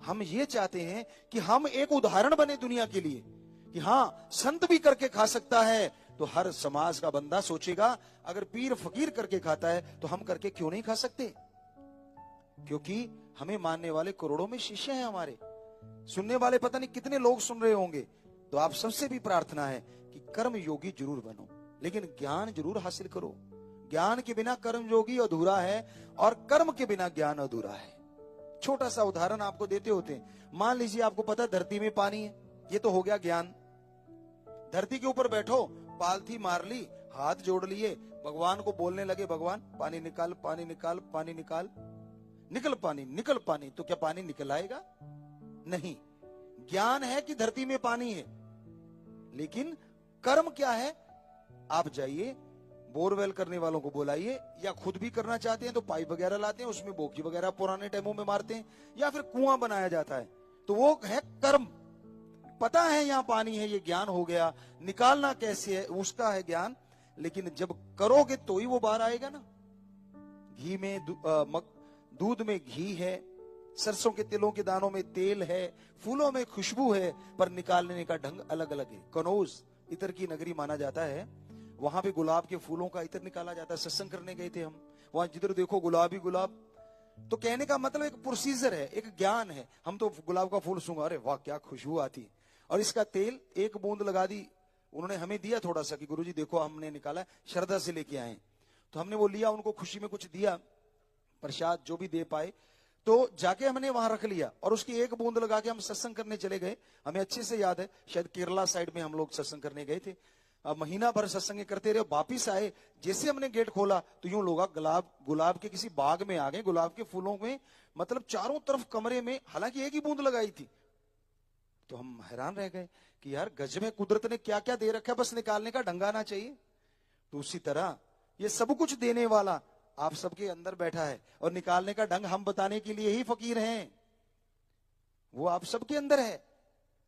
हम ये चाहते हैं कि हम एक उदाहरण बने दुनिया के लिए कि हाँ, संत भी करके खा सकता है, तो हर समाज का बंदा सोचेगा अगर पीर फकीर करके खाता है तो हम करके क्यों नहीं खा सकते। क्योंकि हमें मानने वाले करोड़ों में शिष्य हैं हमारे, सुनने वाले पता नहीं कितने लोग सुन रहे होंगे। तो आप सबसे भी प्रार्थना है कि कर्म योगी जरूर बनो, लेकिन ज्ञान जरूर हासिल करो। ज्ञान के बिना कर्म योगी अधूरा है और कर्म के बिना ज्ञान अधूरा है। छोटा सा उदाहरण आपको देते होते हैं। मान लीजिए आपको पता धरती में पानी है, ये तो हो गया ज्ञान। धरती के ऊपर बैठो, पालथी मार ली, हाथ जोड़ लिए, भगवान को बोलने लगे, भगवान पानी निकाल, पानी निकाल, पानी निकाल, निकल पानी, निकल पानी। तो क्या पानी निकल आएगा? नहीं। ज्ञान है कि धरती में पानी है, लेकिन कर्म क्या है? आप जाइए, बोरवेल करने वालों को बुलाइए, या खुद भी करना चाहते हैं तो पाइप वगैरह लाते हैं, उसमें बोकी वगैरह पुराने टाइमों में मारते हैं, या फिर कुआं बनाया जाता है। तो वो है कर्म। पता है यहां पानी है, ये ज्ञान हो गया। निकालना कैसे है उसका है ज्ञान, लेकिन जब करोगे तो ही वो बाहर आएगा ना। घी में दूध में घी है, सरसों के तिलों के दानों में तेल है, फूलों में खुशबू है, पर निकालने का ढंग अलग अलग है। कनौज इतर की नगरी माना जाता है, वहां पे गुलाब के फूलों का इतर निकाला जाता है। सत्संग करने गए थे हम, वहां जिधर देखो गुलाब ही गुलाब। तो कहने का मतलब एक प्रोसीजर है, एक ज्ञान है। हम तो गुलाब का फूल सूंघा, अरे वाह क्या खुशबू आती, और इसका तेल एक बूंद लगा दी। उन्होंने हमें दिया थोड़ा सा कि गुरुजी देखो हमने निकाला, श्रद्धा से लेके आए। तो हमने वो लिया, उनको खुशी में कुछ दिया, प्रसाद जो भी दे पाए। तो जाके हमने वहां रख लिया और उसकी एक बूंद लगा के हम सत्संग करने चले गए। हमें अच्छे से याद है, शायद केरला साइड में हम लोग सत्संग करने गए थे। महीना भर सत्संग करते रहे, वापिस आए, जैसे हमने गेट खोला तो यूं लोग गुलाब के किसी बाग में आ गए, गुलाब के फूलों में, मतलब चारों तरफ कमरे में, हालांकि एक ही बूंद लगाई थी। तो हम हैरान रह गए कि यार गजब है, कुदरत ने क्या क्या दे रखा है, बस निकालने का ढंग आना चाहिए। तो उसी तरह ये सब कुछ देने वाला आप सबके अंदर बैठा है, और निकालने का ढंग हम बताने के लिए ही फकीर हैं। वो आप सबके अंदर है,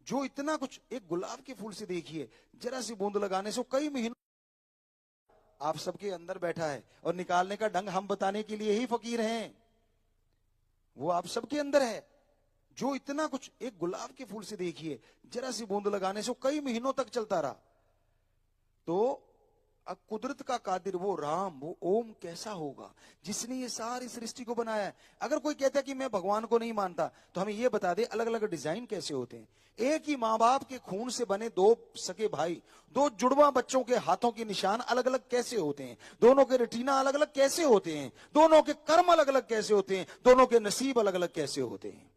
जो इतना कुछ, एक गुलाब के फूल से देखिए, जरा सी बूंद लगाने से कई महीनों आप सबके अंदर बैठा है, और निकालने का ढंग हम बताने के लिए ही फकीर हैं। वो आप सबके अंदर है, जो इतना कुछ, एक गुलाब के फूल से देखिए, जरा सी बूंद लगाने से कई महीनों तक चलता रहा। तो कुदरत का कादिर वो राम, वो ओम कैसा होगा जिसने ये सारी सृष्टि को बनाया है। अगर कोई कहता है कि मैं भगवान को नहीं मानता, तो हमें ये बता दे अलग अलग डिजाइन कैसे होते हैं। एक ही मां बाप के खून से बने दो सके भाई, दो जुड़वा बच्चों के हाथों के निशान अलग अलग कैसे होते हैं, दोनों के रेटिना अलग अलग कैसे होते हैं, दोनों के कर्म अलग अलग कैसे होते हैं, दोनों के नसीब अलग अलग कैसे होते हैं।